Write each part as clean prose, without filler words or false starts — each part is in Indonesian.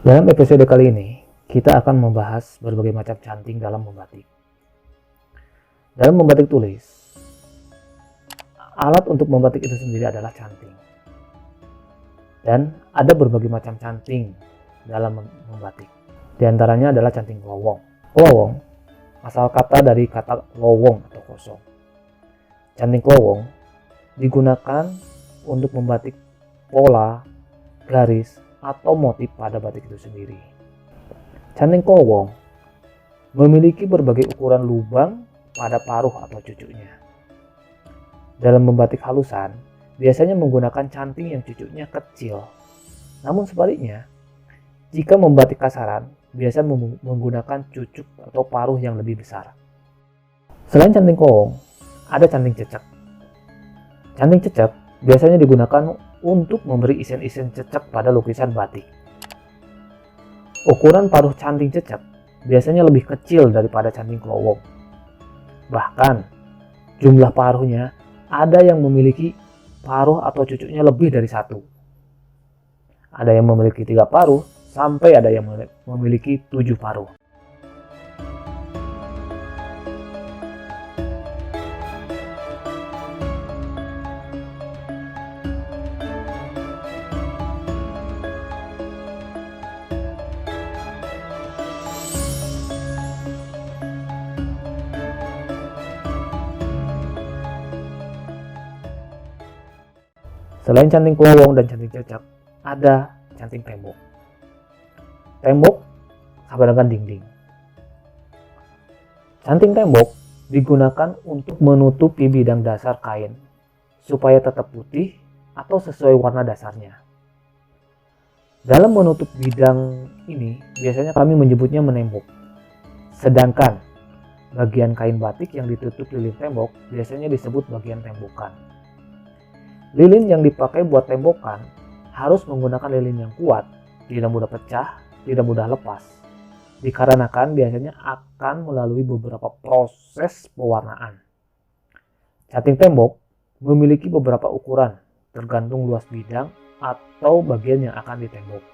Dalam episode kali ini, kita akan membahas berbagai macam canting dalam membatik. Dalam membatik tulis, alat untuk membatik itu sendiri adalah canting. Dan ada berbagai macam canting dalam membatik. Di antaranya adalah canting lowong. Lowong, asal kata dari kata lowong atau kosong. Canting lowong digunakan untuk membatik pola, garis, atau motif pada batik itu sendiri. Canting lowong memiliki berbagai ukuran lubang pada paruh atau cucuknya. Dalam membatik halusan, biasanya menggunakan canting yang cucuknya kecil. Namun sebaliknya, jika membatik kasaran, biasa menggunakan cucuk atau paruh yang lebih besar. Selain canting lowong, ada canting cecek. Canting cecek biasanya digunakan untuk memberi isen-isen cecek pada lukisan batik. Ukuran paruh canting cecek biasanya lebih kecil daripada canting lowong. Bahkan, jumlah paruhnya ada yang memiliki paruh atau cucuknya lebih dari satu. Ada yang memiliki 3 paruh, sampai ada yang memiliki 7 paruh. Selain canting lowong dan canting cecek, ada canting tembok. Tembok sama dengan dinding. Canting tembok digunakan untuk menutupi bidang dasar kain supaya tetap putih atau sesuai warna dasarnya. Dalam menutup bidang ini, biasanya kami menyebutnya menembok. Sedangkan bagian kain batik yang ditutup lilin tembok biasanya disebut bagian tembokan. Lilin yang dipakai buat tembokan harus menggunakan lilin yang kuat, tidak mudah pecah, tidak mudah lepas. Dikarenakan biasanya akan melalui beberapa proses pewarnaan. Canting tembok memiliki beberapa ukuran, tergantung luas bidang atau bagian yang akan ditembok.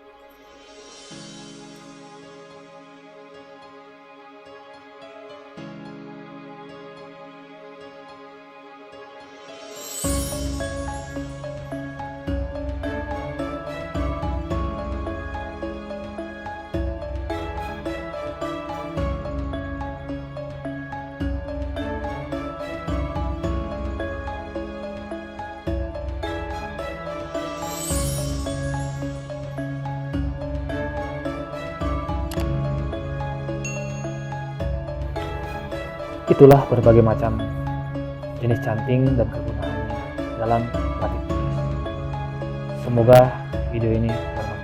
Itulah berbagai macam jenis canting dan kegunaannya dalam batik tulis. Semoga video ini bermanfaat.